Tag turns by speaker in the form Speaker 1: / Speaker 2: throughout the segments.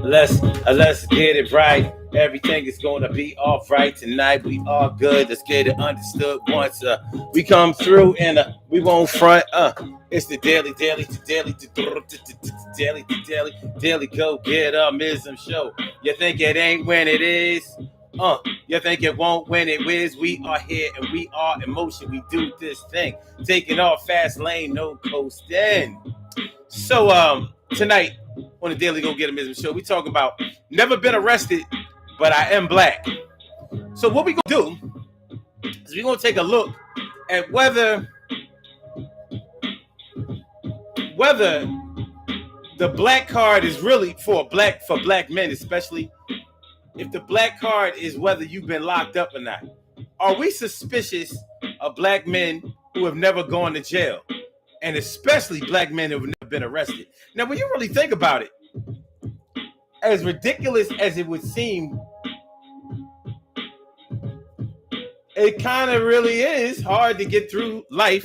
Speaker 1: Let's get it right. Everything is gonna be all right tonight. We all good. Let's get it understood once we come through and we won't front. It's the daily go get mism show. You think it ain't when it is? You think it won't when it is? We are here and we are in motion. We do this thing, taking off fast lane, no coasting. So tonight on the Daily Go Get 'Em Ism show, we talk about never been arrested, but I am black. So what we gonna do is we gonna take a look at whether the black card is really for black men, especially if the black card is whether you've been locked up or not. Are we suspicious of black men who have never gone to jail? And especially black men who have never been arrested. Now, when you really think about it, as ridiculous as it would seem, it kind of really is hard to get through life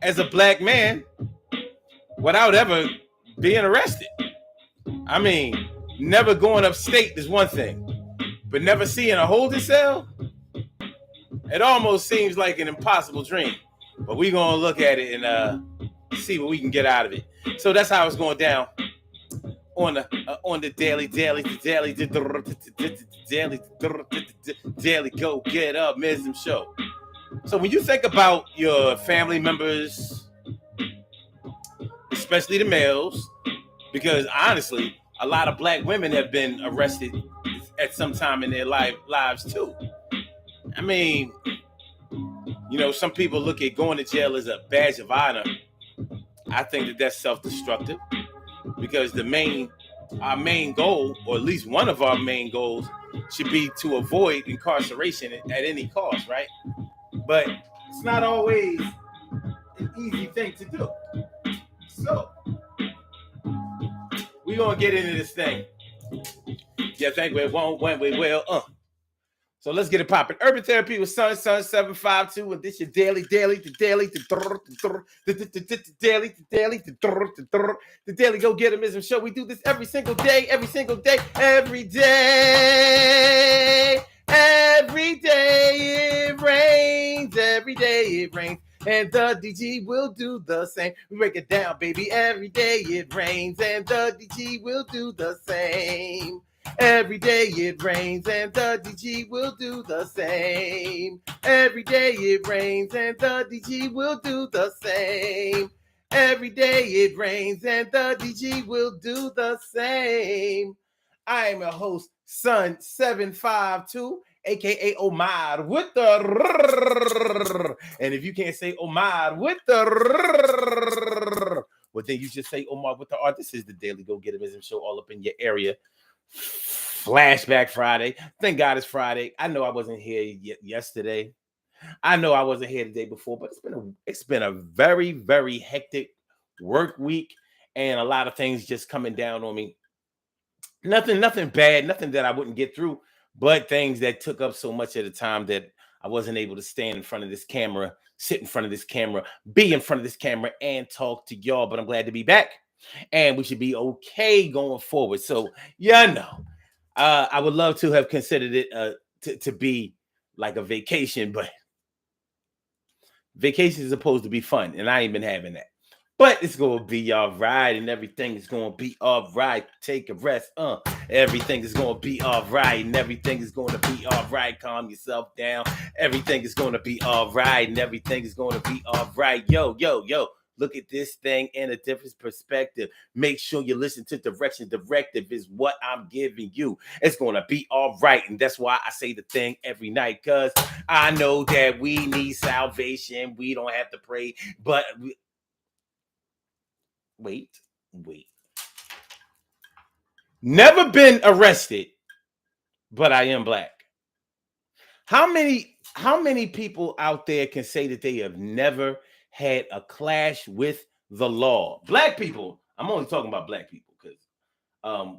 Speaker 1: as a black man without ever being arrested. I mean, never going upstate is one thing, but never seeing a holding cell, it almost seems like an impossible dream. But we're going to look at it and see what we can get out of it. So that's how it's going down on the daily go get up Mism show. So when you think about your family members, especially the males, because honestly, a lot of black women have been arrested at some time in their lives too. I mean, you know, some people look at going to jail as a badge of honor. I think that that's self-destructive because our main goal, or at least one of our main goals, should be to avoid incarceration at any cost, right? But it's not always an easy thing to do. So we're gonna get into this thing. You think we won't when we will? So let's get it popping. Urban Therapy with Sun 752, and this your daily, the daily go get 'em ism show. We do this every single day, every day it rains, every day it rains. And the DG will do the same. We break it down, baby. Every day it rains, and the DG will do the same. Every day it rains and the DG will do the same. Every day it rains and the DG will do the same. Every day it rains and the DG will do the same. I am your host, Sun 752, aka Omar with the. And if you can't say Omar with the, well, then you just say Omar with the R. This is the Daily Go Get 'Em Ism show all up in your area. Flashback Friday. Thank God it's Friday. I know I wasn't here yesterday. I know I wasn't here the day before, but it's been a very, very hectic work week and a lot of things just coming down on me. Nothing bad, nothing that I wouldn't get through, but things that took up so much of the time that I wasn't able to stand in front of this camera, sit in front of this camera, be in front of this camera and talk to y'all. But I'm glad to be back. And we should be okay going forward. So, yeah, no, I would love to have considered it to be like a vacation, but vacation is supposed to be fun, and I ain't been having that. But it's going to be all right, and everything is going to be all right. Take a rest. Everything is going to be all right, and everything is going to be all right. Calm yourself down. Everything is going to be all right, and everything is going to be all right. Yo. Look at this thing in a different perspective. Make sure you listen to direction. Directive is what I'm giving you. It's going to be all right. And that's why I say the thing every night, because I know that we need salvation. We don't have to pray. But wait. Never been arrested, but I am black. How many people out there can say that they have never had a clash with the law? Black people, I'm only talking about black people because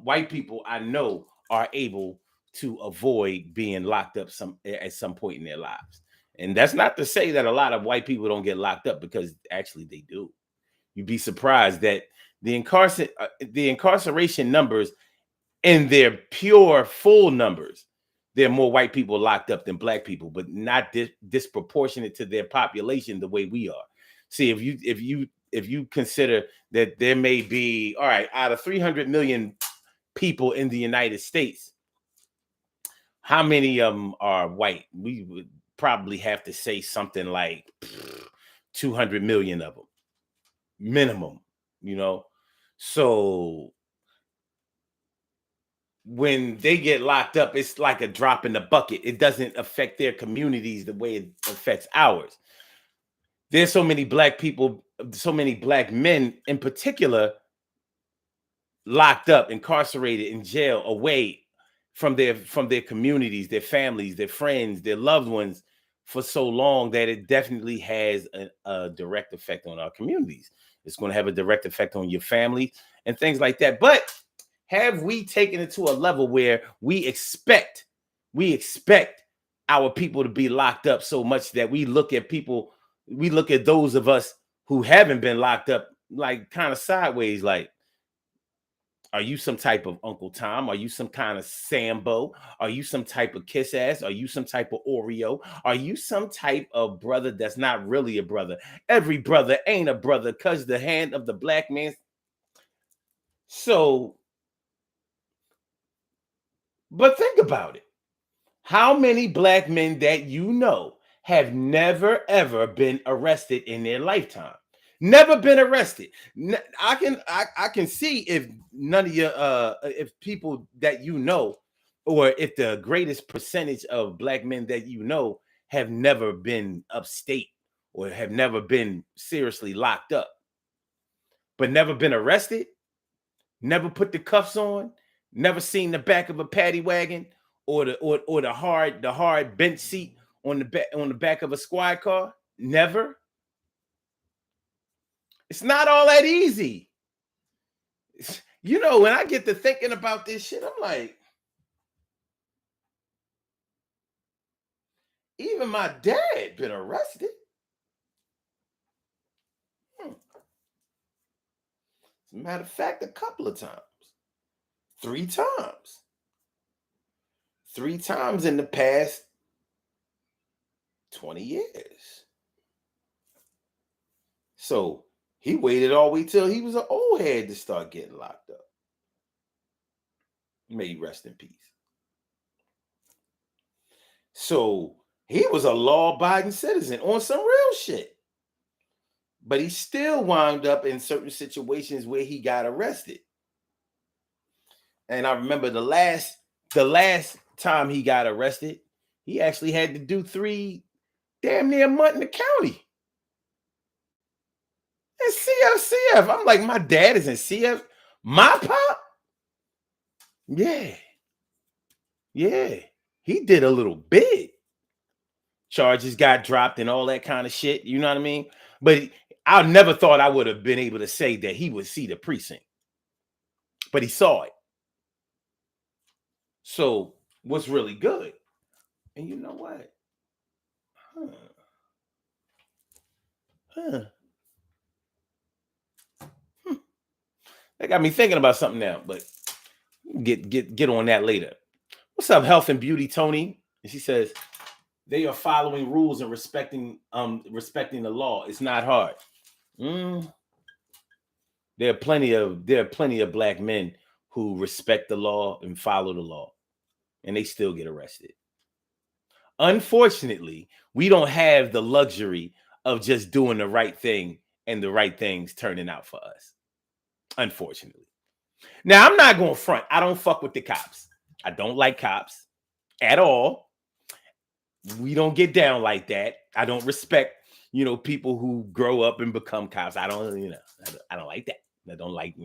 Speaker 1: white people I know are able to avoid being locked up at some point in their lives. And that's not to say that a lot of white people don't get locked up, because actually they do. You'd be surprised that the incarceration numbers in their pure full numbers, there are more white people locked up than black people, but not disproportionate to their population the way we are. See, if you consider that there may be, all right, out of 300 million people in the United States, how many of them are white? We would probably have to say something like 200 million of them minimum, you know. So when they get locked up, it's like a drop in the bucket. It doesn't affect their communities the way it affects ours. There's so many black people, so many black men in particular, locked up, incarcerated, in jail, away from their communities, their families, their friends, their loved ones for so long that it definitely has a direct effect on our communities. It's going to have a direct effect on your family and things like that. But have we taken it to a level where we expect our people to be locked up so much that we look at those of us who haven't been locked up like kind of sideways, like, are you some type of Uncle Tom? Are you some kind of Sambo? Are you some type of kiss ass? Are you some type of Oreo? Are you some type of brother that's not really a brother? Every brother ain't a brother because the hand of the black man. So, but think about it. How many black men that you know have never ever been arrested in their lifetime? Never been arrested. I can see if none of your if people that you know, or if the greatest percentage of black men that you know have never been upstate or have never been seriously locked up, but never been arrested, never put the cuffs on, never seen the back of a paddy wagon or the hard bench seat on the back of a squad car. Never. It's not all that easy. When I get to thinking about this shit, I'm like, even my dad been arrested. Hmm. As a matter of fact, a couple of times. 3 times. 3 times in the past 20 years. So he waited all the way till he was an old head to start getting locked up. May he rest in peace. So he was a law-abiding citizen on some real shit. But he still wound up in certain situations where he got arrested. And I remember the last time he got arrested, he actually had to do 3 damn near month in the county. And CF. I'm like, my dad is in CF. My pop? Yeah. Yeah. He did a little bit. Charges got dropped and all that kind of shit. You know what I mean? But I never thought I would have been able to say that he would see the precinct. But he saw it. So what's really good? And you know what? Huh. Huh. That got me thinking about something now, but get on that later. What's up, Health and Beauty, Tony? And she says they are following rules and respecting the law. It's not hard. There are plenty of black men who respect the law and follow the law, and they still get arrested. Unfortunately, we don't have the luxury of just doing the right thing and the right things turning out for us. Unfortunately. Now, I'm not going to front. I don't fuck with the cops. I don't like cops at all. We don't get down like that. I don't respect, people who grow up and become cops. I don't like that. I don't like,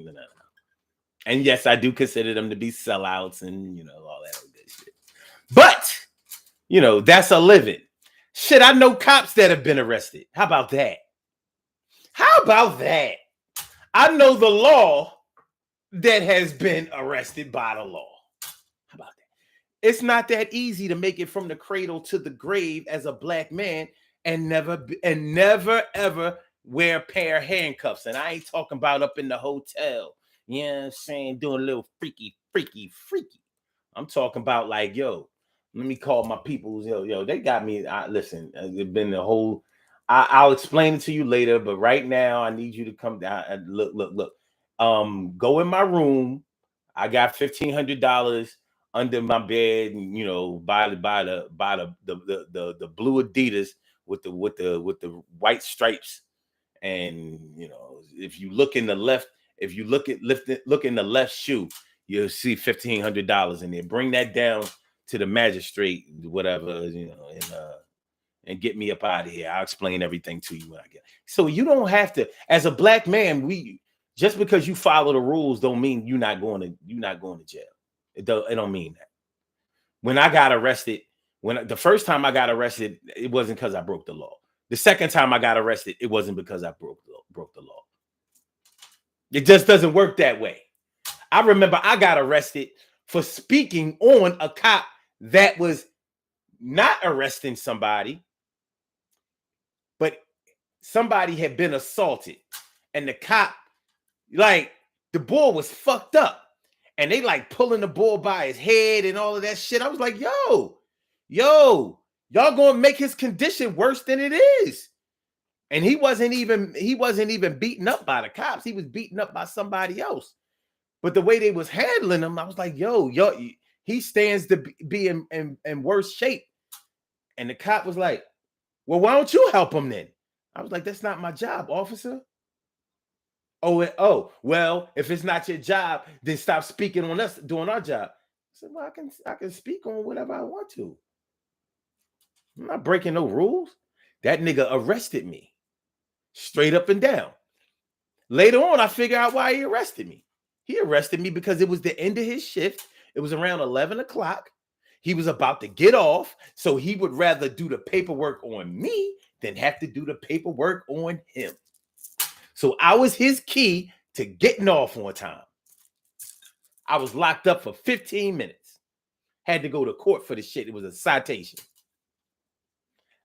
Speaker 1: And yes, I do consider them to be sellouts and, all that good shit. But, that's a living. Shit, I know cops that have been arrested. How about that? I know the law that has been arrested by the law. How about that? It's not that easy to make it from the cradle to the grave as a black man and never ever wear a pair of handcuffs. And I ain't talking about up in the hotel, you know what I'm saying, doing a little freaky freaky. I'm talking about like, yo, let me call my peoples. Yo, they got me. Listen, it's been a whole. I'll explain it to you later, but right now I need you to come down and look. Go in my room. I got $1,500 under my bed, and buy the blue Adidas with the white stripes. And if you look in the left, if you look in the left shoe, you'll see $1,500 in there. Bring that down to the magistrate, whatever, and get me up out of here. I'll explain everything to you when I get. So you don't have to, as a black man, just because you follow the rules don't mean you're not going to jail. It don't mean that. When I got arrested, the first time I got arrested, it wasn't because I broke the law. The second time I got arrested, it wasn't because I broke the law. It just doesn't work that way. I remember I got arrested for speaking on a cop that was not arresting somebody, but somebody had been assaulted, and the cop, like, the boy was fucked up, and they like pulling the boy by his head and all of that shit. I was like, yo, y'all gonna make his condition worse than it is. And he wasn't even beaten up by the cops. He was beaten up by somebody else. But the way they was handling him, I was like, yo, he stands to be in worse shape. And the cop was like, well, why don't you help him then? I was like, that's not my job, officer. Oh, well, if it's not your job, then stop speaking on us doing our job. I said, well, I can speak on whatever I want to. I'm not breaking no rules. That nigga arrested me straight up and down. Later on, I figured out why he arrested me. He arrested me because it was the end of his shift. It was around 11 o'clock. He was about to get off, so he would rather do the paperwork on me than have to do the paperwork on him. So I was his key to getting off on time. I was locked up for 15 minutes. Had to go to court for the shit. It was a citation.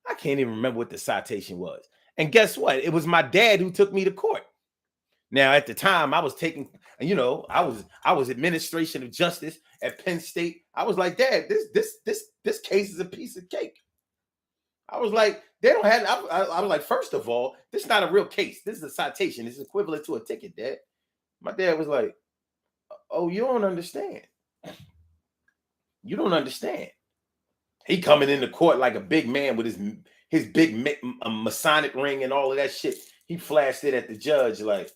Speaker 1: I can't even remember what the citation was. And guess what? It was my dad who took me to court. Now, at the time, I was taking, I was administration of justice at Penn State. I was like, Dad, this case is a piece of cake. I was like, they don't have. I was like, first of all, this is not a real case. This is a citation. It's equivalent to a ticket, Dad. My dad was like, oh, you don't understand. You don't understand. He coming into court like a big man with his big Masonic ring and all of that shit. He flashed it at the judge like.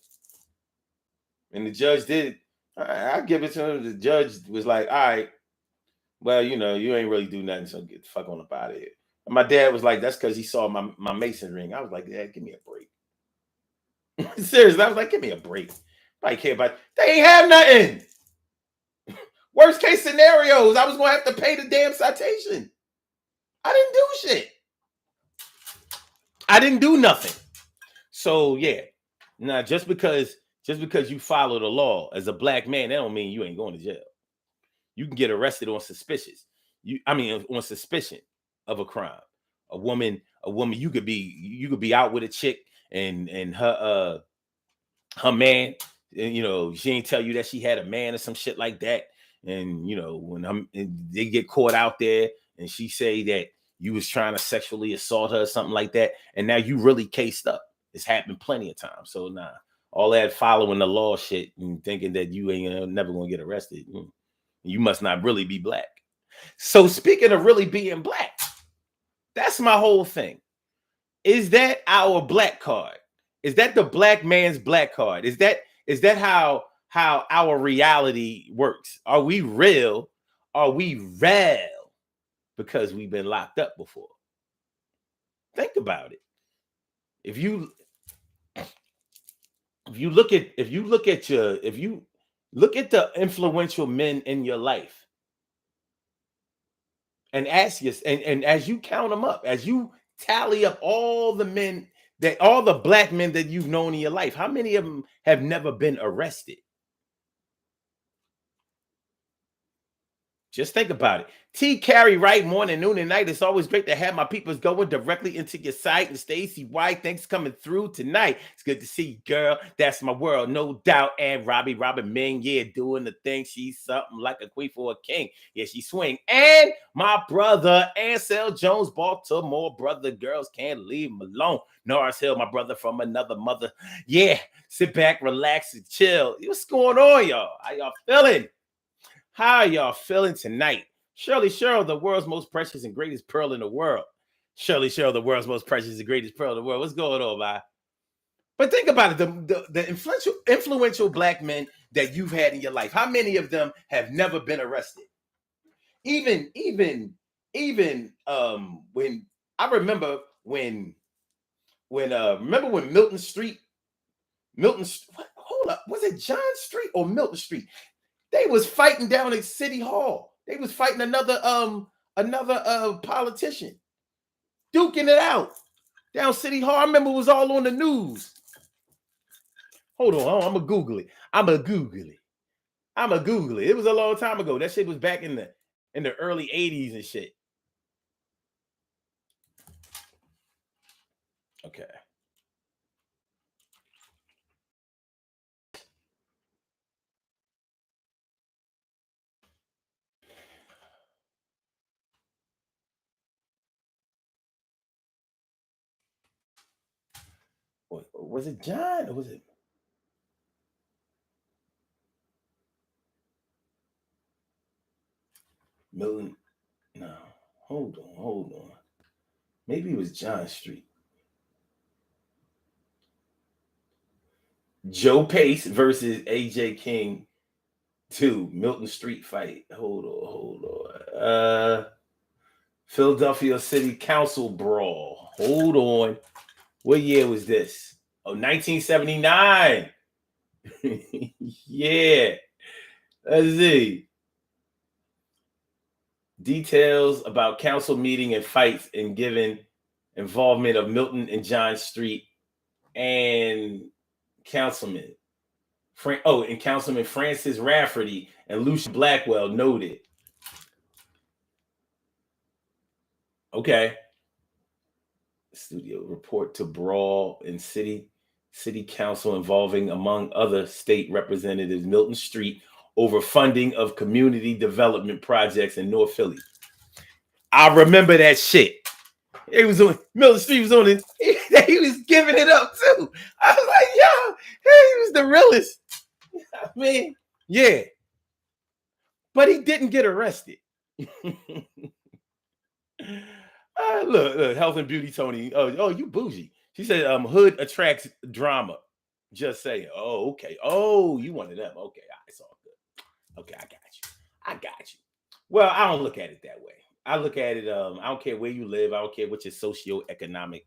Speaker 1: And the judge did. I give it to him. The judge was like, all right, well, you ain't really do nothing, so get the fuck on up out of here. And my dad was like, that's because he saw my Mason ring. I was like, Dad, give me a break. Seriously, I was like, give me a break. I care about it. They ain't have nothing. Worst case scenarios, I was going to have to pay the damn citation. I didn't do shit. I didn't do nothing. So, yeah. Now, just because you follow the law as a black man, that don't mean you ain't going to jail. You can get arrested on suspicion of a crime. A woman, you could be out with a chick and her man, she ain't tell you that she had a man or some shit like that. And when they get caught out there and she say that you was trying to sexually assault her or something like that, and now you really cased up. It's happened plenty of times. So nah. All that following the law shit and thinking that you ain't never gonna get arrested. You must not really be black. So speaking of really being black, that's my whole thing. Is that our black card? Is that the black man's black card? Is that how our reality works? Are we real? Are we real? Because we've been locked up before. Think about it. If you look at the influential men in your life and ask yourself, and as you count them up, as you tally up all the black men that you've known in your life, how many of them have never been arrested? Just think about it. T. Carey Wright, morning, noon, and night. It's always great to have my peoples going directly into your site. And Stacey White, thanks coming through tonight. It's good to see you, girl. That's my world, no doubt. And Robin Ming, yeah, doing the thing. She's something like a queen for a king. Yeah, she swing. And my brother, Ansel Jones, Baltimore brother. Girls can't leave him alone. Norris Hill, my brother from another mother. Yeah, sit back, relax, and chill. What's going on, y'all? How y'all feeling? How are y'all feeling tonight? Shirley Cheryl, the world's most precious and greatest pearl in the world. Shirley Cheryl, the world's most precious and greatest pearl in the world. What's going on, man? But think about it, the influential black men that you've had in your life, how many of them have never been arrested? Even when I remember when Milton Street, hold up, was it John Street or Milton Street? They was fighting down at City Hall. They was fighting another politician, duking it out down City Hall. I remember it was all on the news. Hold on, I'm gonna Google it. It was a long time ago. That shit was back in the early 80s and shit. Okay. Was it John or was it Milton? No. Hold on. Maybe it was John Street. Joe Pace versus AJ King 2, Milton Street fight. Hold on. Philadelphia City Council brawl. Hold on. What year was this? Oh, 1979. Yeah. Let's see. Details about council meeting and fights and given involvement of Milton and John Street and Councilman Councilman Francis Rafferty and Lucia Blackwell noted. Okay. Studio report to brawl in city council involving, among other state representatives, Milton Street over funding of community development projects in North Philly. I remember that shit. It was on Milton Street was on it. He was giving it up too. I was like, yo, he was the realest. I mean, yeah. But he didn't get arrested. Look, health and beauty, Tony. Oh, you bougie. She said, hood attracts drama. Just saying. Oh, okay. Oh, you one of them. Okay, it's all good. Okay, I got you. Well, I don't look at it that way. I look at it. I don't care where you live. I don't care what your socioeconomic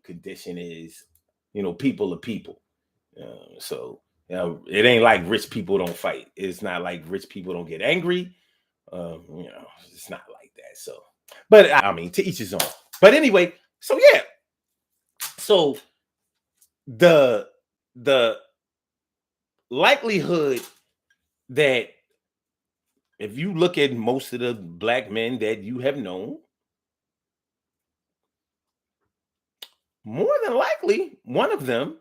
Speaker 1: condition is. You know, people are people. So it ain't like rich people don't fight. It's not like rich people don't get angry. It's not like that. So, but I mean, to each his own. But anyway, so yeah. So the likelihood that if you look at most of the black men that you have known, more than likely, one of them,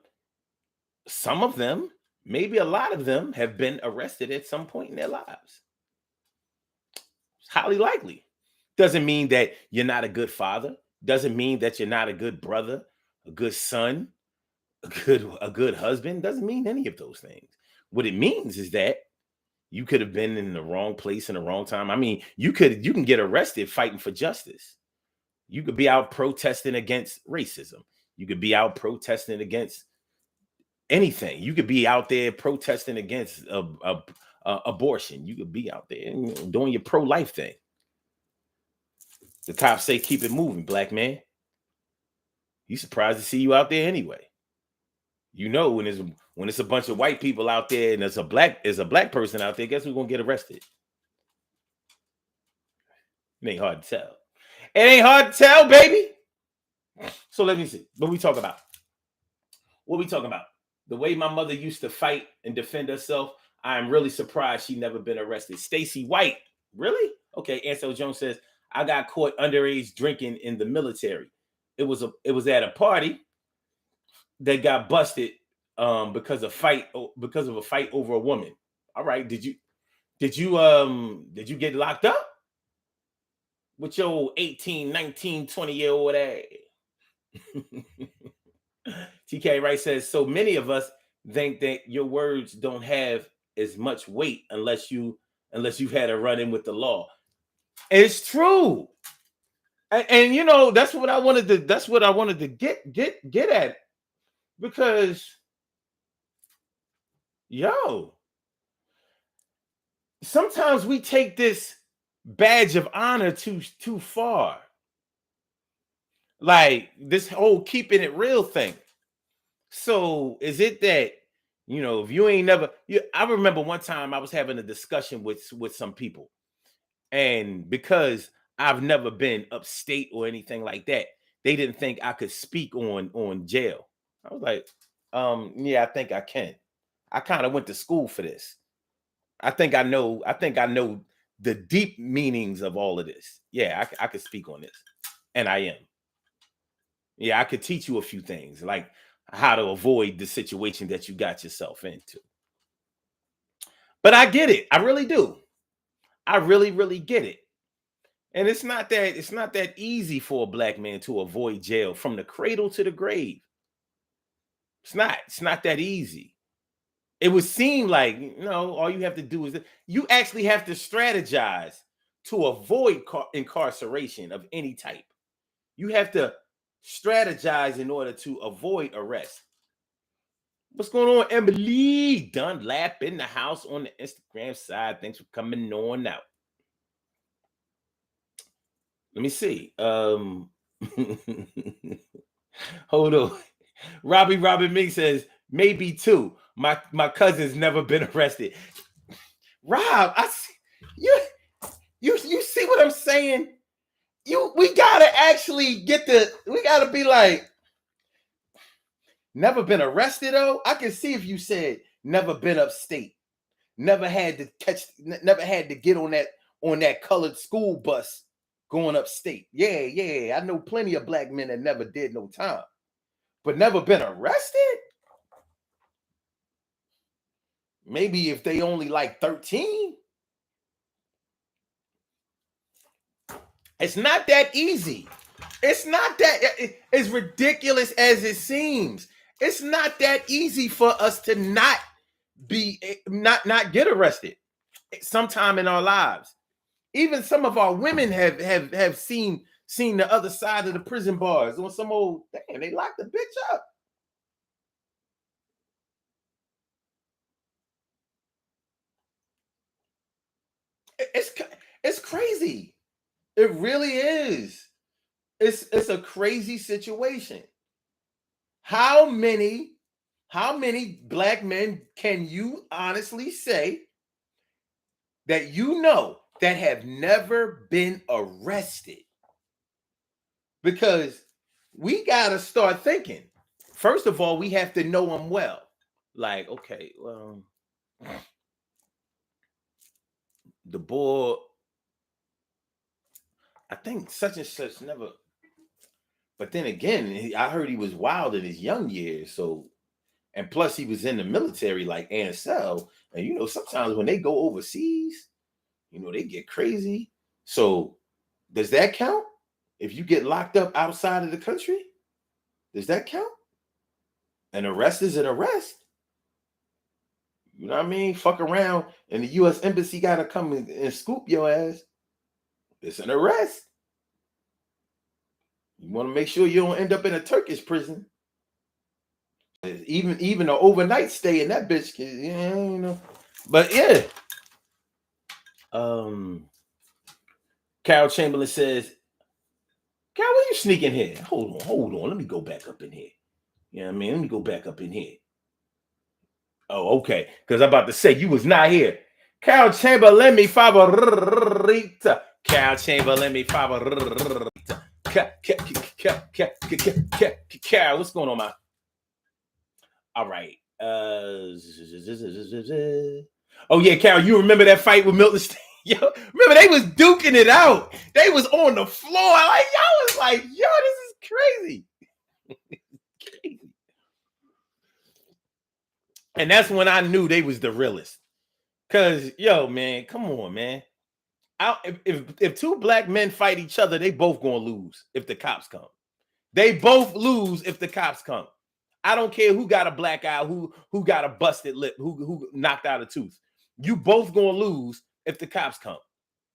Speaker 1: some of them, maybe a lot of them have been arrested at some point in their lives. It's highly likely. Doesn't mean that you're not a good father. Doesn't mean that you're not a good brother, a good son, a good husband. Doesn't mean any of those things. What it means is that you could have been in the wrong place in the wrong time. I mean, you can get arrested fighting for justice. You could be out protesting against racism. You could be out protesting against anything. You could be out there protesting against abortion. You could be out there doing your pro-life thing. The cops say keep it moving, black man. You surprised to see you out there anyway. You know, when it's a bunch of white people out there and there's a black person out there, guess who's gonna get arrested? It ain't hard to tell. It ain't hard to tell, baby. So let me see. What we talking about? The way my mother used to fight and defend herself. I am really surprised she never been arrested. Stacey White Really? Okay. Ansel Jones says, I got caught underage drinking in the military. It was at a party that got busted because of a fight over a woman. All right. Did you get locked up with your 18, 19, 20-year old ass? TK Wright says, so many of us think that your words don't have as much weight unless you've had a run in with the law. It's true. And you know, that's what I wanted to get at. Because yo, sometimes we take this badge of honor too far. Like this whole keeping it real thing. So is it that, if you ain't never I remember one time I was having a discussion with some people, and because I've never been upstate or anything like that, they didn't think I could speak on jail. I was like, yeah, I think I can. I kind of went to school for this. I think I know the deep meanings of all of this. Yeah, I could speak on this. And I am. Yeah, I could teach you a few things, like how to avoid the situation that you got yourself into. But I get it. I really do. I really, really get it. And it's not that easy for a black man to avoid jail from the cradle to the grave. It's not that easy. It would seem like, all you have to do is you actually have to strategize to avoid incarceration of any type. You have to strategize in order to avoid arrest. What's going on, Emily Dunlap in the house on the Instagram side? Thanks for coming on out. Let me see. Hold on. Robbie Ming says maybe two. My cousin's never been arrested. Rob, I see, you see what I'm saying? We gotta actually we gotta be like, never been arrested though. I can see if you said never been upstate, never had to get on that colored school bus going upstate. Yeah, I know plenty of black men that never did no time, but never been arrested. Maybe if they only like 13. It's not that easy. It's not that as ridiculous as it seems. It's not that easy for us to not get arrested sometime in our lives. Even some of our women have seen the other side of the prison bars on some old damn. They locked the bitch up. It's crazy. It really is. It's a crazy situation. How many black men can you honestly say that that have never been arrested? Because we got to start thinking. First of all, we have to know them well. Like, okay, well, the boy, I think such and such never. But then again, I heard he was wild in his young years. So, and plus he was in the military like Ansel. And sometimes when they go overseas, they get crazy. So does that count? If you get locked up outside of the country, does that count? An arrest is an arrest. You know what I mean? Fuck around and the U.S. Embassy got to come and scoop your ass. It's an arrest. You want to make sure you don't end up in a Turkish prison. Even an overnight stay in that bitch, But yeah. Carol Chamberlain says, Carol, where you sneaking here? Hold on. Let me go back up in here. You know what I mean? Let me go back up in here. Oh, okay. Because I'm about to say you was not here. Carol Chamberlain, me favorita. Carol Chamberlain, me favorita. Carol, what's going on, man? All right. Oh yeah, Carol, you remember that fight with Milton State? Yo, remember they was duking it out. They was on the floor. Like y'all was like, yo, this is crazy. Crazy. And that's when I knew they was the realest. Cause yo, man, come on, man. If two black men fight each other, they both gonna lose if the cops come. They both lose if the cops come. I don't care who got a black eye, who got a busted lip, who knocked out a tooth. You both gonna lose if the cops come.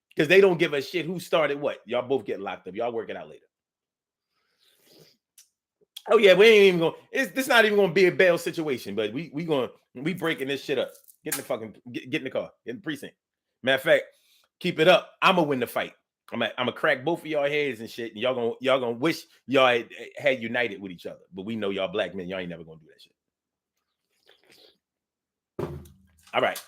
Speaker 1: Because they don't give a shit who started what. Y'all both get locked up. Y'all work it out later. Oh yeah, we ain't even going. This not even going to be a bail situation, but we breaking this shit up. Get in the fucking get in the car. Get in the precinct. Matter of fact, keep it up. I'm gonna win the fight. I'm gonna crack both of y'all heads and shit. And y'all gonna wish y'all had united with each other. But we know y'all black men. Y'all ain't never gonna do that shit. All right.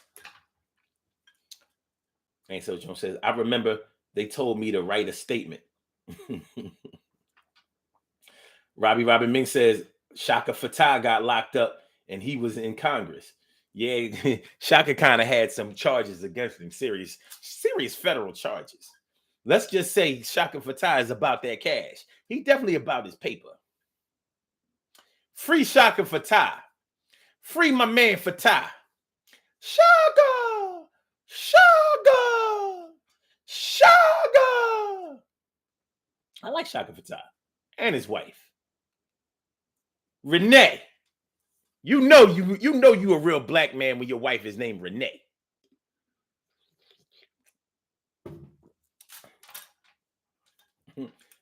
Speaker 1: And so Jones says, I remember they told me to write a statement. Robbie Robin Ming says Shaka Fatah got locked up and he was in Congress. Yeah, Shaka kind of had some charges against him, serious federal charges. Let's just say Shaka Fatah is about that cash. He definitely about his paper. Free Shaka Fatah. Free my man Fatah. Shaka! Shaka! Shaka! I like Shaka Fatah and his wife. Renee. You know you a real black man when your wife is named Renee.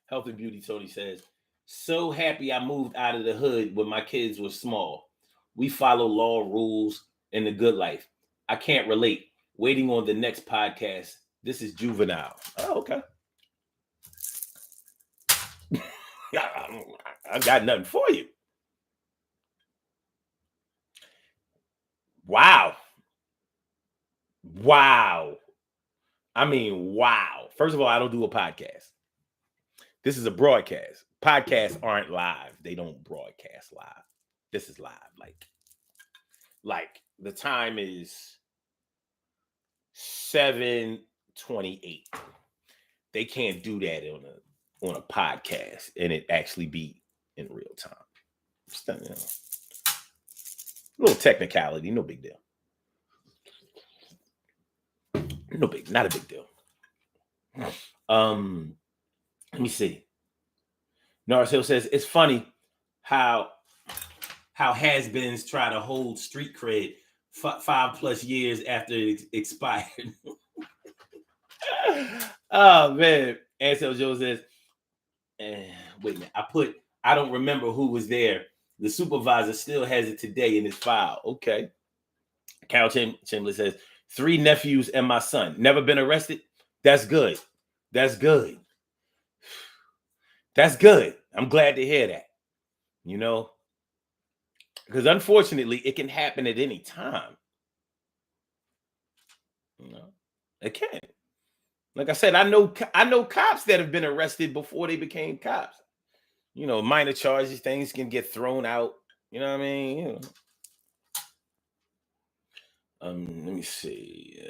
Speaker 1: Health and Beauty Tony says, so happy I moved out of the hood when my kids were small. We follow law, rules, and the good life. I can't relate. Waiting on the next podcast. This is Juvenile. Oh, okay. I got nothing for you. Wow. I mean, wow. First of all, I don't do a podcast. This is a broadcast. Podcasts aren't live. They don't broadcast live. This is live. Like the time is 7:28. They can't do that on a podcast and it actually be in real time. You know, a little technicality, no big deal. Not a big deal. Let me see. Norris Hill says it's funny how has-beens try to hold street cred 5+ years after it expired. Oh man. Ansel Joe says, wait a minute. I don't remember who was there. The supervisor still has it today in his file. Okay. Carol Chamberlain says, 3 nephews and my son. Never been arrested? That's good. That's good. That's good. I'm glad to hear that. You know? Because unfortunately, it can happen at any time. You know? It can. Like I said, I know cops that have been arrested before they became cops. You know, minor charges, things can get thrown out. You know what I mean? You know. Let me see.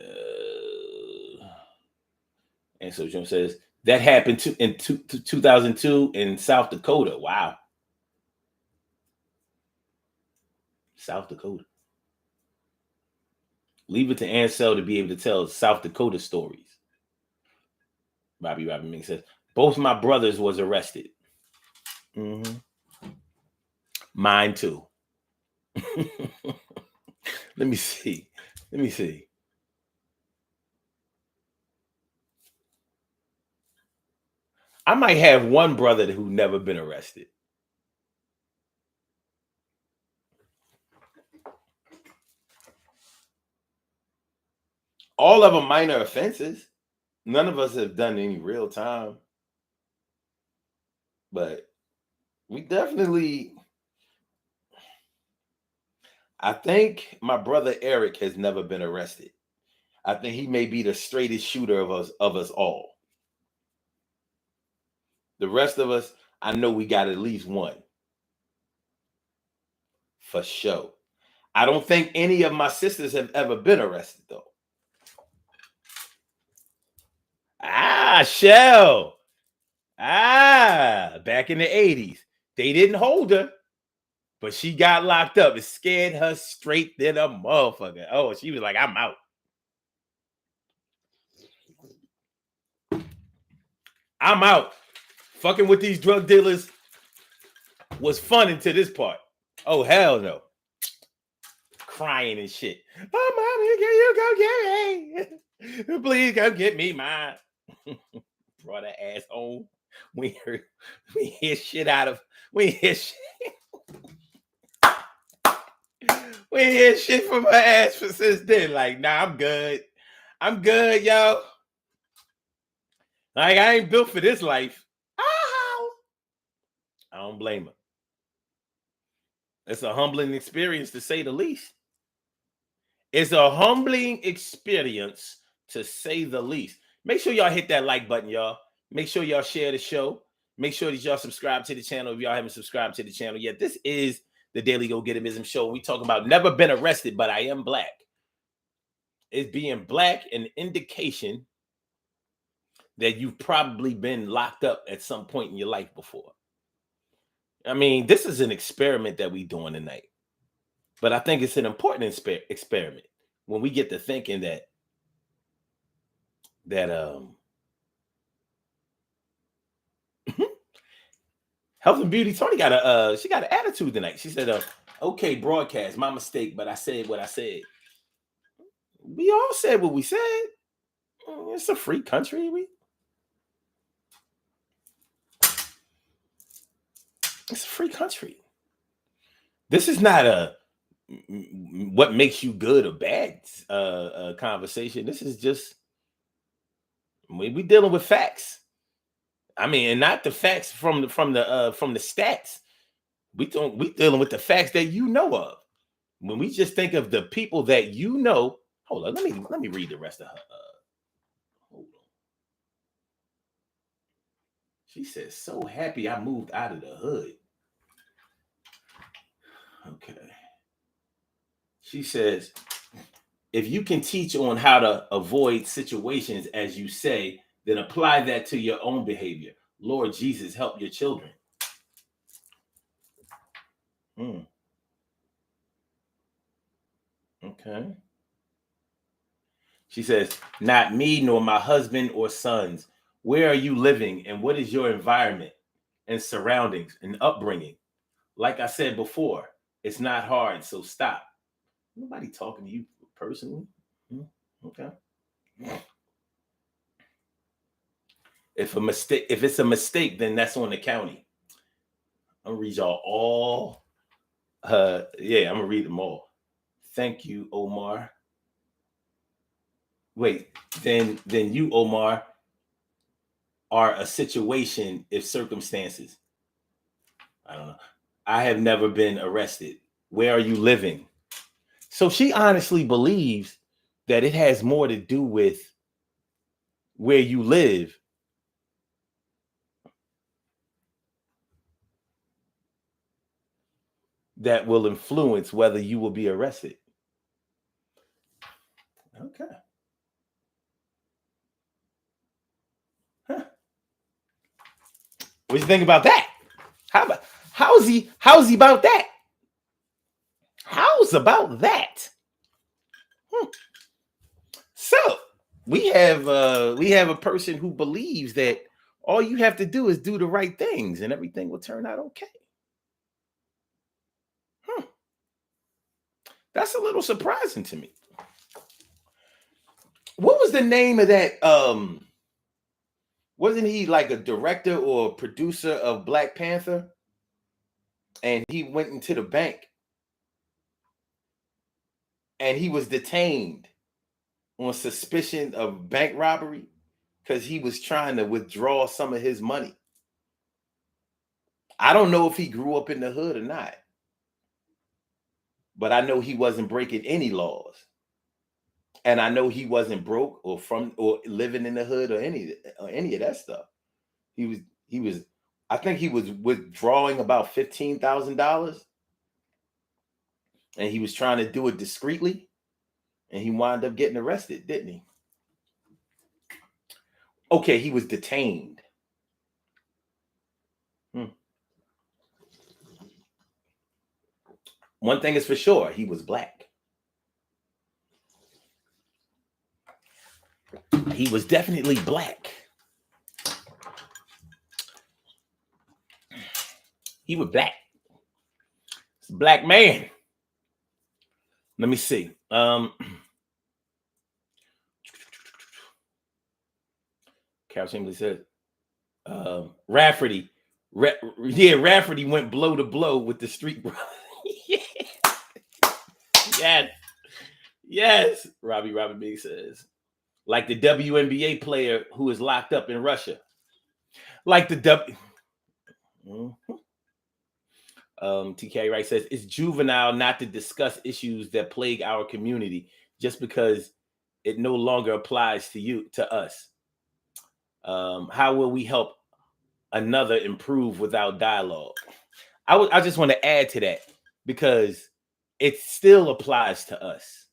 Speaker 1: And so Jim says that happened in 2002 in South Dakota. Wow. South Dakota. Leave it to Ansel to be able to tell South Dakota stories. Robbie Ming says, both my brothers was arrested. Mm-hmm. Mine too. Let me see. I might have one brother who never been arrested. All of them minor offenses. None of us have done any real time. But we definitely, I think my brother Eric has never been arrested. I think he may be the straightest shooter of us all. The rest of us, I know we got at least one. For sure. I don't think any of my sisters have ever been arrested, though. Shell. Back in the 80s. They didn't hold her, but she got locked up. It scared her straight than a motherfucker. Oh, she was like, I'm out. I'm out. Fucking with these drug dealers was fun until this part. Oh, hell no. Crying and shit. Oh, mommy, can you go get me? Please come get me mine. Brought her ass home. We hear shit out of, we hear shit. We hear shit from her ass for since then. Like, nah, I'm good. I'm good, yo. Like, I ain't built for this life. Oh. I don't blame her. It's a humbling experience, to say the least. It's a humbling experience, to say the least. Make sure y'all hit that like button, y'all. Make sure y'all share the show. Make sure that y'all subscribe to the channel if y'all haven't subscribed to the channel yet. This is the Daily Go Get 'Emism Show. We talking about never been arrested, but I am black. Is being black an indication that you've probably been locked up at some point in your life before? I mean, this is an experiment that we're doing tonight. But I think it's an important experiment when we get to thinking that Health and Beauty Tony got she got an attitude tonight. She said, okay, broadcast, my mistake, but I said what I said. We all said what we said. It's a free country. It's a free country. This is not a what makes you good or bad conversation. This is just we dealing with facts. I mean, and not the facts from the stats. We dealing with the facts that you know of. When we just think of the people that you know. Hold on, let me read the rest of her. Hold on. She says, "So happy I moved out of the hood." Okay. She says, if you can teach on how to avoid situations as you say, then apply that to your own behavior. Lord Jesus, help your children. Okay. She says, not me nor my husband or sons. Where are you living and what is your environment and surroundings and upbringing? Like I said before, it's not hard, so stop. Nobody talking to you personally. Okay. If it's a mistake, then that's on the county. I'm gonna read y'all all. Yeah, I'm gonna read them all. Thank you, Omar. Wait, then you, Omar, are a situation if circumstances. I don't know. I have never been arrested. Where are you living? So she honestly believes that it has more to do with where you live that will influence whether you will be arrested. Okay. Huh. What do you think about that? How's he about that? How's about that? So we have a person who believes that all you have to do is do the right things and everything will turn out okay. That's a little surprising to me. What was the name of that? Wasn't he like a director or a producer of Black Panther? And he went into the bank and he was detained on suspicion of bank robbery because he was trying to withdraw some of his money. I don't know if he grew up in the hood or not, but I know he wasn't breaking any laws. And I know he wasn't broke or living in the hood or any of that stuff. He was I think he was withdrawing about $15,000 and he was trying to do it discreetly and he wound up getting arrested, didn't he? Okay, he was detained. One thing is for sure, he was black. He was definitely black. He was black. It's a black man. Let me see. Carol Chamberlain said, Rafferty. Rafferty went blow to blow with the street brother. Yes. Yes. Robbie B says, like the WNBA player who is locked up in Russia. Like the W. TK Wright says, it's juvenile not to discuss issues that plague our community just because it no longer applies to us. How will we help another improve without dialogue? I just want to add to that because it still applies to us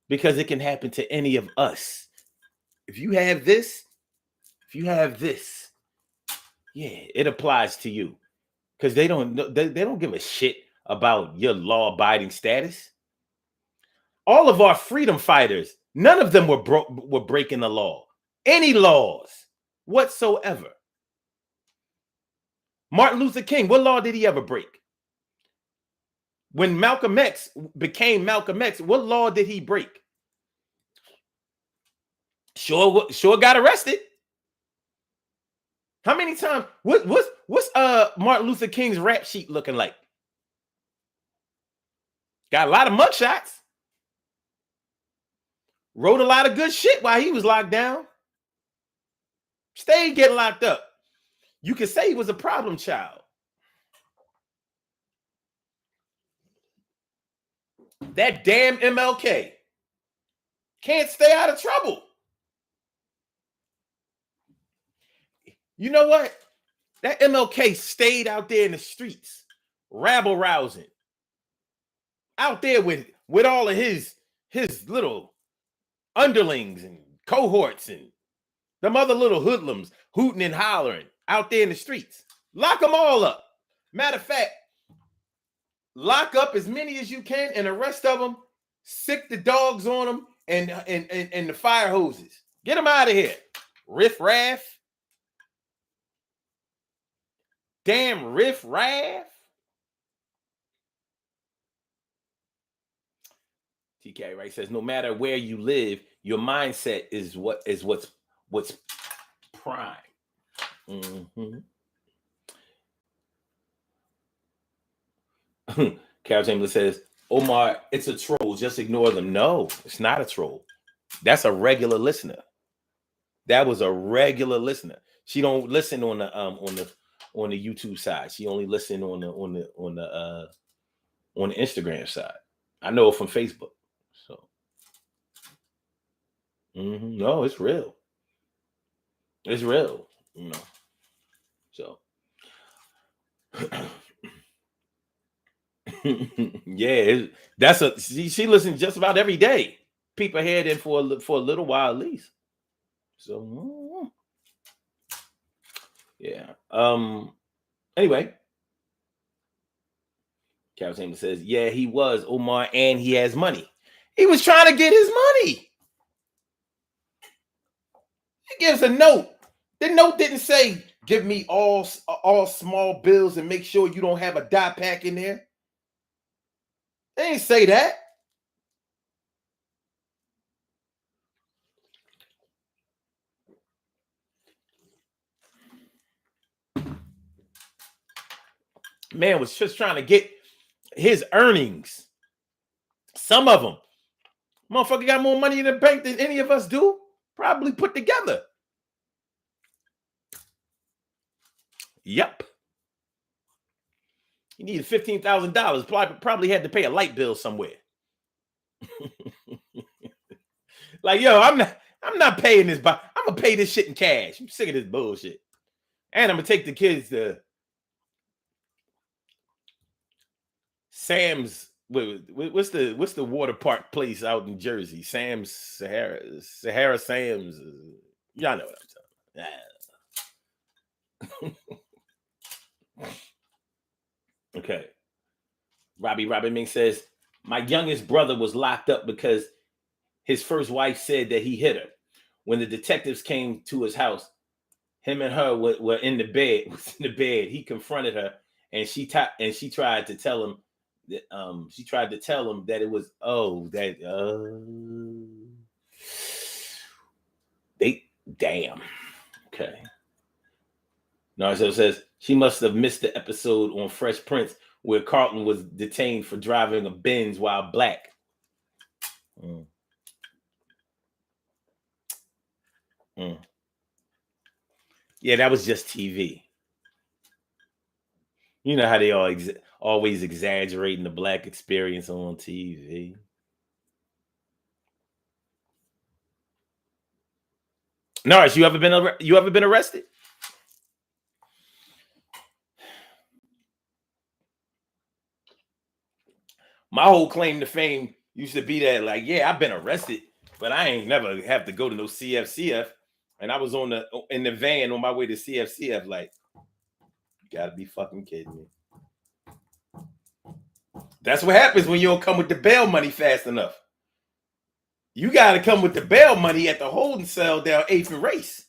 Speaker 1: because it can happen to any of us. If you have this, yeah, it applies to you because they don't give a shit about your law-abiding status. All of our freedom fighters, none of them were breaking the law, any laws whatsoever. Martin Luther King, what law did he ever break? When Malcolm X became Malcolm X, what law did he break? Sure got arrested. How many times? What's Martin Luther King's rap sheet looking like? Got a lot of mugshots. Wrote a lot of good shit while he was locked down. Stayed getting locked up. You could say he was a problem child. That damn MLK can't stay out of trouble. You know what? That MLK stayed out there in the streets, rabble rousing, out there with all of his little underlings and cohorts and them other little hoodlums hooting and hollering out there in the streets. Lock them all up. Matter of fact, lock up as many as you can, and the rest of them, sick the dogs on them and the fire hoses. Get them out of here. Riff raff. Damn riff raff. TK Wright says, no matter where you live, your mindset is what's prime. Mm-hmm. Carol Chamberlain says, Omar, it's a troll. Just ignore them. No, it's not a troll. That's a regular listener. That was a regular listener. She don't listen on the YouTube side. She only listen on the Instagram side. I know it from Facebook. So no, it's real. It's real, you know. So yeah, she listens just about every day. Peep ahead in for a little while at least. So yeah. Anyway, Captain says, yeah, he was Omar, and he has money. He was trying to get his money. He gives a note. The note didn't say, give me all small bills and make sure you don't have a dye pack in there. They didn't say that. Man was just trying to get his earnings. Some of them. Motherfucker got more money in the bank than any of us do. Probably put together. Yep. He needed $15,000. Probably had to pay a light bill somewhere. Like, yo, I'm not paying this. I'm gonna pay this shit in cash. I'm sick of this bullshit. And I'm gonna take the kids to Sam's. What's the water park place out in Jersey? Sahara Sam's. Y'all know what I'm talking about. Okay. Robin Ming says, my youngest brother was locked up because his first wife said that he hit her. When the detectives came to his house, him and her were in the bed. He confronted her, and she tried to tell him that that it was they damn. Okay. Narzo says she must have missed the episode on Fresh Prince where Carlton was detained for driving a Benz while black. Yeah, that was just TV. You know how they always exaggerating the black experience on TV. Norris, you ever been arrested? My whole claim to fame used to be that, like, yeah, I've been arrested, but I ain't never have to go to no CFCF. And I was in the van on my way to CFCF, like, you gotta be fucking kidding me. That's what happens when you don't come with the bail money fast enough. You gotta come with the bail money at the holding cell down 8th and Race.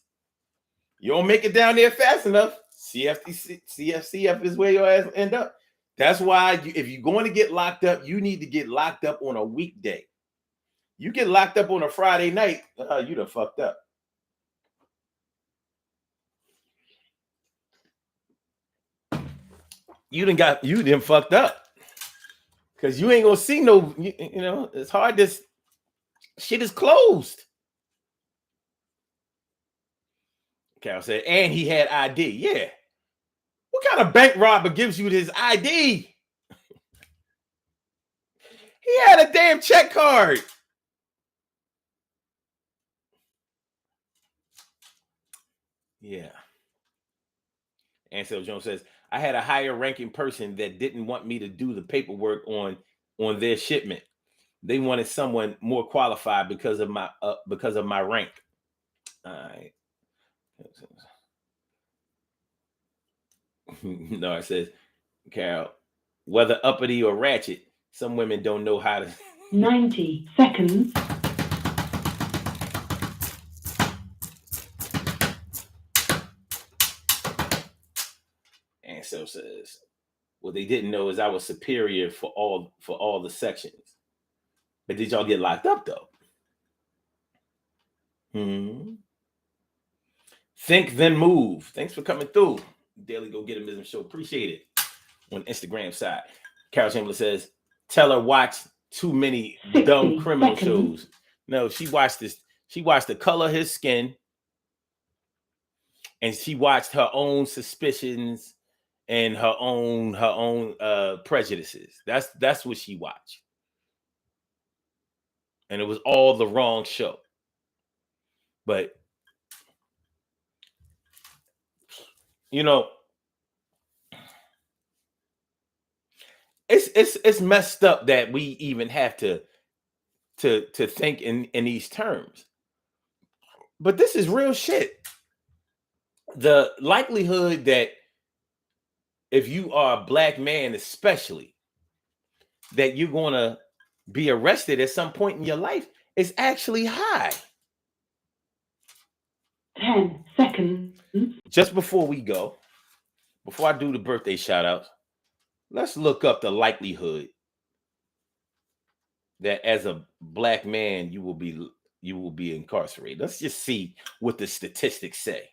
Speaker 1: You don't make it down there fast enough, CFCF is where your ass end up. That's why if you're going to get locked up, you need to get locked up on a weekday. You get locked up on a Friday night, you done fucked up. You done fucked up. Because you ain't gonna see no, you know, it's hard. This shit is closed. Carol said, and he had ID. Yeah. What kind of bank robber gives you this ID? He had a damn check card. Yeah. Ansel Jones says, I had a higher ranking person that didn't want me to do the paperwork on their shipment. They wanted someone more qualified because of my rank. All right. No, it says, Carol, whether uppity or ratchet, some women don't know how to.
Speaker 2: 90 seconds.
Speaker 1: And so says, what they didn't know is I was superior for all the sections. But did y'all get locked up though? Think then move. Thanks for coming through. Daily Go Get 'Emism Show. Appreciate it. On Instagram side. Carol Chamberlain says, tell her watch too many dumb criminal shows. No, she watched this. She watched The Color of His Skin. And she watched her own suspicions and her own prejudices. That's what she watched. And it was all the wrong show. But you know, it's messed up that we even have to think in these terms. But this is real shit. The likelihood that if you are a black man, especially, that you're gonna be arrested at some point in your life is actually high.
Speaker 2: 10 seconds.
Speaker 1: Just before we go, before I do the birthday shout outs, let's look up the likelihood that as a black man you will be incarcerated. Let's just see what the statistics say.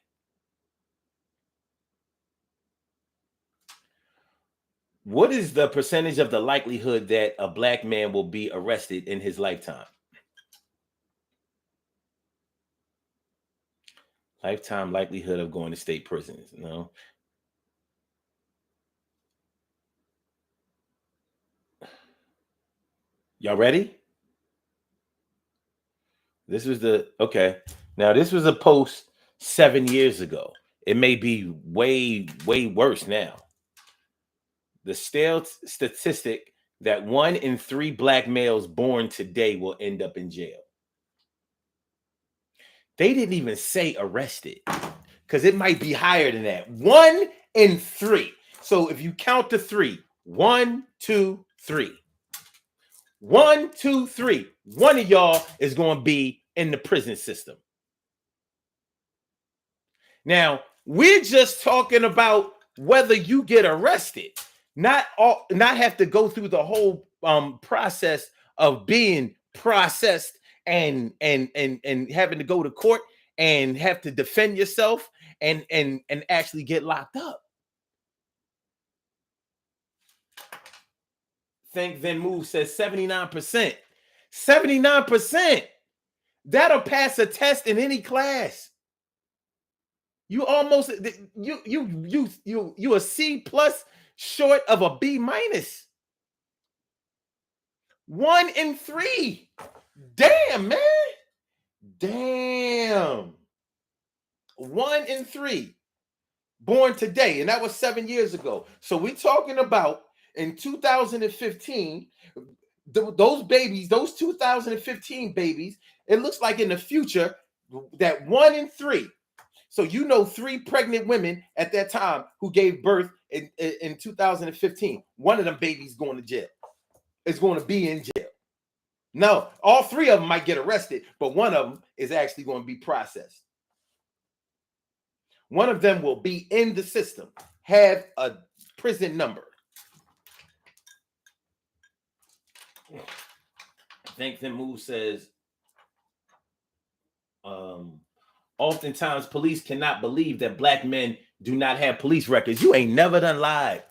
Speaker 1: What is the percentage of the likelihood that a black man will be arrested in his lifetime? Lifetime likelihood of going to state prisons. No. Y'all ready? This was Now this was a post 7 years ago. It may be way, way worse now. The stale statistic that 1 in 3 black males born today will end up in jail. They didn't even say arrested. because it might be higher than that. 1 in 3. So if you count to 3, 1, 2, 3. 1, 2, 3. One of y'all is going to be in the prison system. Now, we're just talking about whether you get arrested, not have to go through the whole process of being processed and having to go to court and have to defend yourself and actually get locked up. Think Then Move says 79%. 79%. That'll pass a test in any class. You almost you a C plus short of a B minus. 1 in 3. Damn, man. Damn. 1 in 3 born today, and that was 7 years ago. So we're talking about in 2015, those babies, those 2015 babies, it looks like in the future that 1 in 3. So 3 pregnant women at that time who gave birth in 2015. One of them babies going to jail. It's going to be in jail. No, all 3 of them might get arrested, but one of them is actually going to be processed. One of them will be in the system, have a prison number. Think Then Move says, oftentimes police cannot believe that black men do not have police records. You ain't never done lied.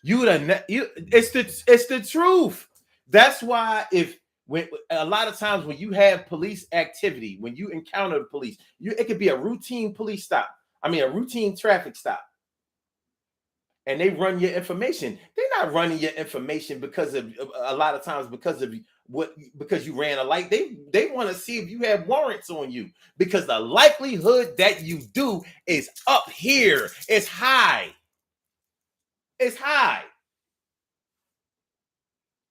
Speaker 1: It's the truth. That's why when a lot of times when you have police activity, when you encounter the police, it could be a routine police stop. I mean, a routine traffic stop. And they run your information. They're not running your information because of a lot of times because you ran a light. They want to see if you have warrants on you, because the likelihood that you do is up here. It's high. It's high.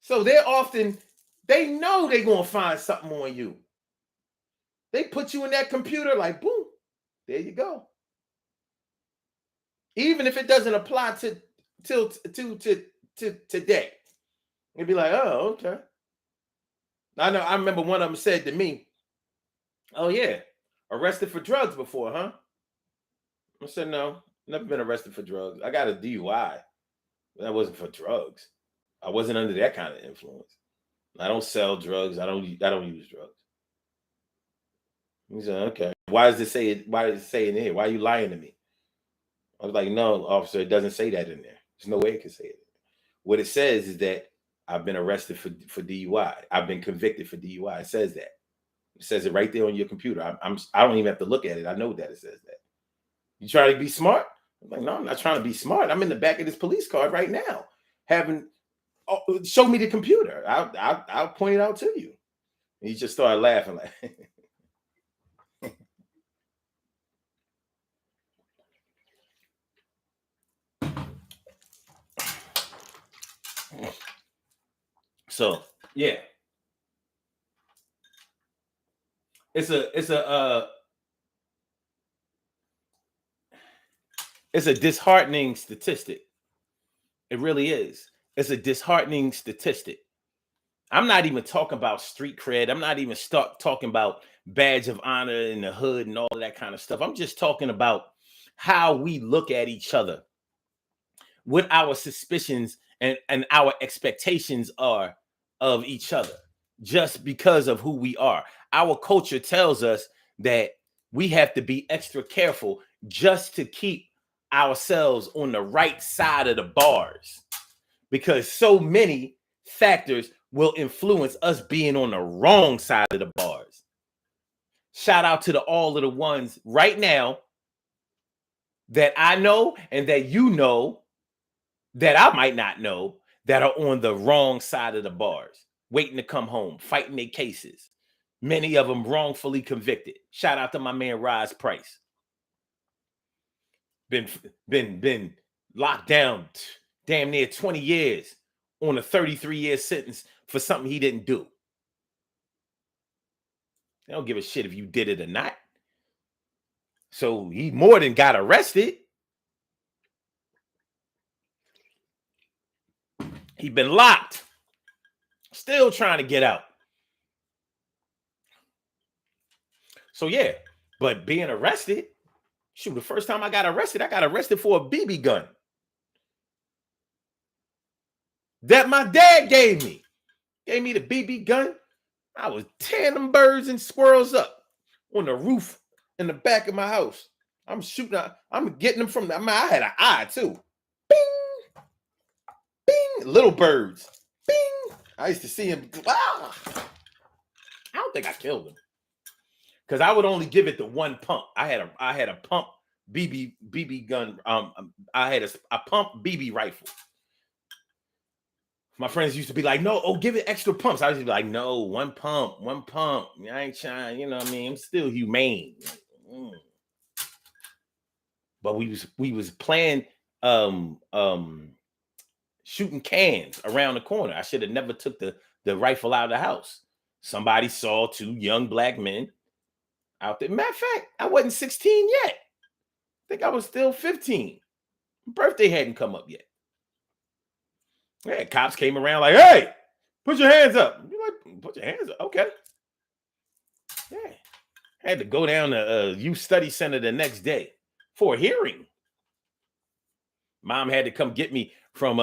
Speaker 1: So they know they're going to find something on you. They put you in that computer like, boom, there you go. Even if it doesn't apply to today, it'd be like, oh, okay. I remember one of them said to me, oh yeah, arrested for drugs before, huh? I said, no, never been arrested for drugs. I got a DUI. That wasn't for drugs. I wasn't under that kind of influence. I don't sell drugs. I don't use drugs. He said, okay. Why does it say in here? Why are you lying to me? I was like, no, officer, it doesn't say that in there. There's no way it can say it. What it says is that I've been arrested for DUI. I've been convicted for DUI. It says that. It says it right there on your computer. I don't even have to look at it. I know that it says that. You trying to be smart? I'm like, no, I'm not trying to be smart. I'm in the back of this police car right now. Show me the computer. I'll point it out to you. And he just started laughing like. So yeah, it's a disheartening statistic. It really is. It's a disheartening statistic. I'm not even talking about street cred. I'm not even talking about badge of honor in the hood and all that kind of stuff. I'm just talking about how we look at each other, what our suspicions and our expectations are of each other, just because of who we are. Our culture tells us that we have to be extra careful just to keep ourselves on the right side of the bars, because so many factors will influence us being on the wrong side of the bars. Shout out to all of the ones right now that I know and that you know that I might not know that are on the wrong side of the bars, waiting to come home, fighting their cases. Many of them wrongfully convicted. Shout out to my man Rise Price. Been locked down damn near 20 years on a 33-year sentence for something he didn't do. They don't give a shit if you did it or not. So he more than got arrested. He been locked. Still trying to get out. So yeah, but being arrested, shoot, the first time I got arrested for a BB gun that my dad gave me. Gave me the BB gun. I was tearing them birds and squirrels up on the roof in the back of my house. I'm shooting out, I'm getting them from the, I had an eye too. Bing, bing, little birds. Bing. I used to see him. Ah. I don't think I killed him. Because I would only give it the one pump. I had a pump BB gun. I had a pump BB rifle. My friends used to be like, "No, give it extra pumps." I used to be like, "No, one pump. I ain't trying, you know what I mean? I'm still humane." But we was playing shooting cans around the corner. I should have never took the rifle out of the house. Somebody saw two young black men out there. Matter of fact, I wasn't 16 yet. I think I was still 15. Birthday hadn't come up yet. Yeah, cops came around like, "Hey, put your hands up." You're like, "Put your hands up." Okay. Yeah. I had to go down to youth study center the next day for a hearing. Mom had to come get me from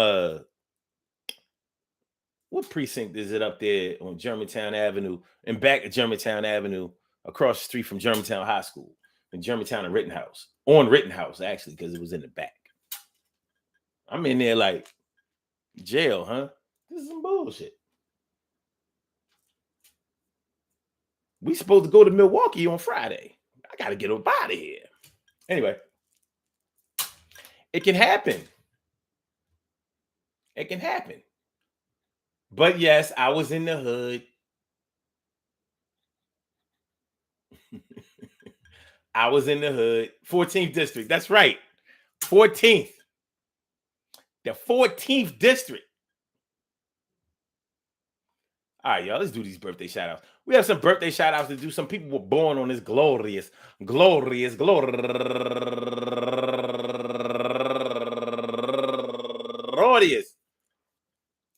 Speaker 1: what precinct is it up there on Germantown Avenue and back at Germantown Avenue across the street from Germantown High School in Germantown and Rittenhouse. On Rittenhouse, actually, because it was in the back. I'm in there like, jail, huh? This is some bullshit. We supposed to go to Milwaukee on Friday. I got to get up out of here. Anyway, it can happen. It can happen. But yes, I was in the hood. I was in the hood. 14th district. That's right. 14th. The 14th district. All right, y'all, let's do these birthday shout outs. We have some birthday shout outs to do. Some people were born on this glorious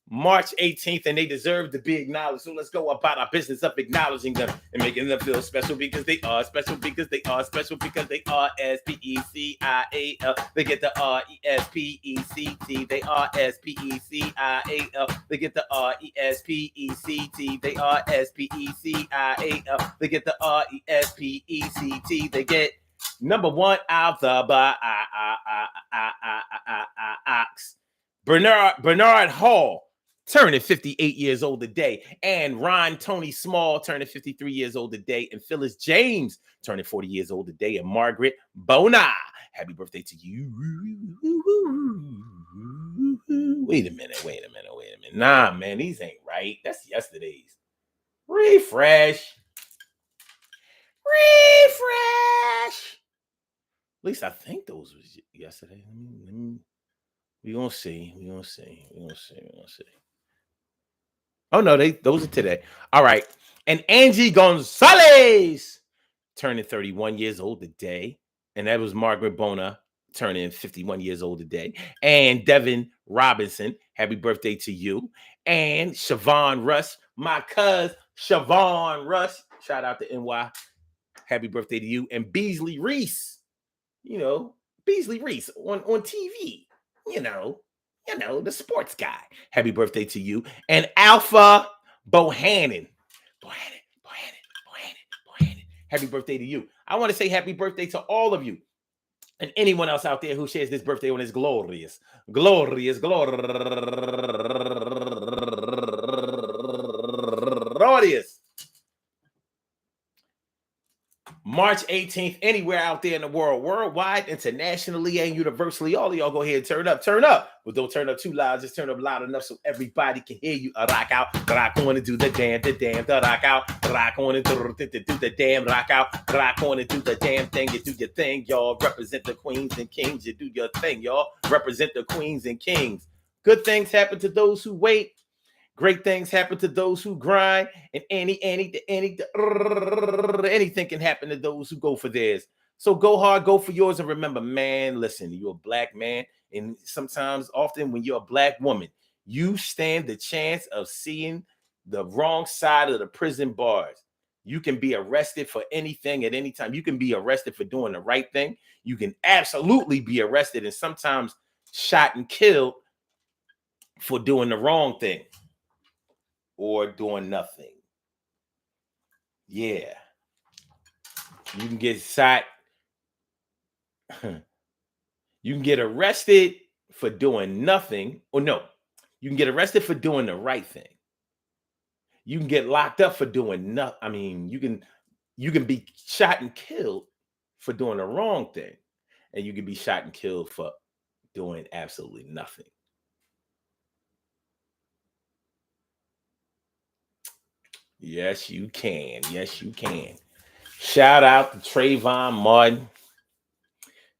Speaker 1: March 18th, and they deserve to be acknowledged. So let's go about our business of acknowledging them and making them feel special because they are special because they are special because they are S-P-E-C-I-A-L. They get the R-E-S-P-E-C-T. They are S-P-E-C-I-A-L. They get the R-E-S-P-E-C-T. They are S-P-E-C-I-A-L. They get the R-E-S-P-E-C-T. They get number one out the box. Bernard Hall turning 58 years old today, and Ron Tony Small turning 53 years old today, and Phyllis James turning 40 years old today, and Margaret Bona. Happy birthday to you. Wait a minute. Nah, man, these ain't right. That's yesterday's. Refresh. At least I think those was yesterday. We're gonna see. Oh no, those are today. All right. And Angie Gonzalez turning 31 years old today. And that was Margaret Bona turning 51 years old today. And Devin Robinson, happy birthday to you. And Siobhan Russ, my cousin Siobhan Russ, shout out to NY. Happy birthday to you. And Beasley Reese, Beasley Reese on TV, the sports guy. Happy birthday to you. And Alpha Bohannon. Happy birthday to you. I want to say happy birthday to all of you and anyone else out there who shares this birthday on this glorious March 18th, anywhere out there in the world, worldwide, internationally, and universally. All of y'all go ahead and turn up. But don't turn up too loud. Just turn up loud enough so everybody can hear you. Rock out, rock on and do the damn, the rock out. Rock on and do the damn, rock out. Rock on and do the damn thing. You do your thing, y'all. Represent the queens and kings. You do your thing, y'all. Represent the queens and kings. Good things happen to those who wait. Great things happen to those who grind, and anything can happen to those who go for theirs. So go hard, go for yours, and remember, man, listen, you're a black man, and sometimes, often, when you're a black woman, you stand the chance of seeing the wrong side of the prison bars. You can be arrested for anything at any time. You can be arrested for doing the right thing. You can absolutely be arrested and sometimes shot and killed for doing the wrong thing or doing nothing. Yeah. You can get shot. You can get arrested for doing nothing. Or no, you can get arrested for doing the right thing. You can get locked up for doing nothing. I mean, you can be shot and killed for doing the wrong thing. And you can be shot and killed for doing absolutely nothing. Yes, you can. Yes, you can. Shout out to Trayvon Martin.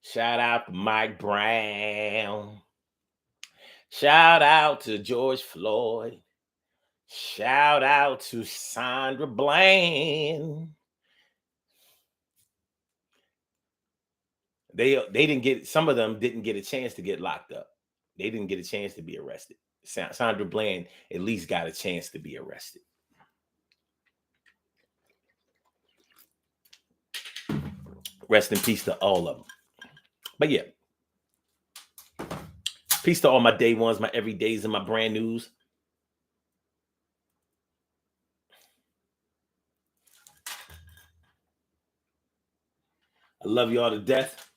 Speaker 1: Shout out to Mike Brown. Shout out to George Floyd. Shout out to Sandra Bland. They didn't get, some of them didn't get a chance to get locked up. They didn't get a chance to be arrested. Sandra Bland at least got a chance to be arrested. Rest in peace to all of them. But yeah, peace to all my day ones, my everydays, and my brand news. I love y'all to death.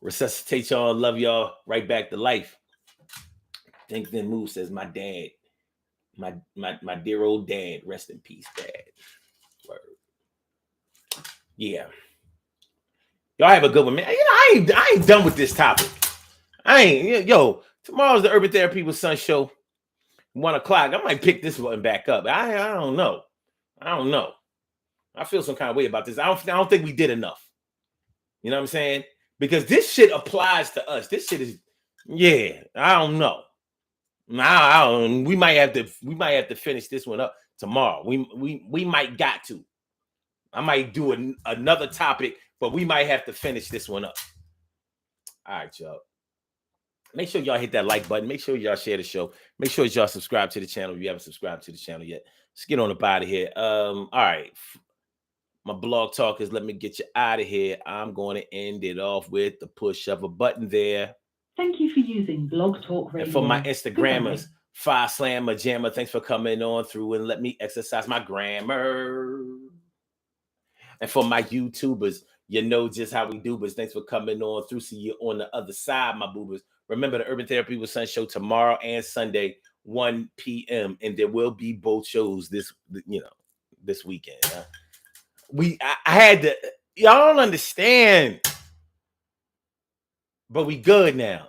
Speaker 1: Resuscitate y'all. Love y'all right back to life. Think Then Move says, my dad, my dear old dad, rest in peace, Dad. Word. Yeah. Y'all have a good one, man. You know, I ain't done with this topic. Tomorrow's the Urban Therapy with Sun show, 1:00. I might pick this one back up. I don't know. I feel some kind of way about this. I don't think we did enough. You know what I'm saying? Because this shit applies to us. This shit is, yeah. I don't know. We might have to finish this one up tomorrow. We might got to. I might do another topic, but we might have to finish this one up. All right, y'all. Make sure y'all hit that like button. Make sure y'all share the show. Make sure y'all subscribe to the channel if you haven't subscribed to the channel yet. Let's get on up out of here. All right. My blog talkers, let me get you out of here. I'm going to end it off with the push of a button there.
Speaker 2: Thank you for using Blog Talk Radio.
Speaker 1: And for my Instagrammers, Fire Slammer Jammer, thanks for coming on through and let me exercise my grammar. And for my YouTubers, you know just how we do, but thanks for coming on through. See you on the other side, my boobers. Remember the Urban Therapy with Sun show tomorrow and Sunday, 1 p.m. And there will be both shows this weekend. I had to, y'all don't understand, but we good now.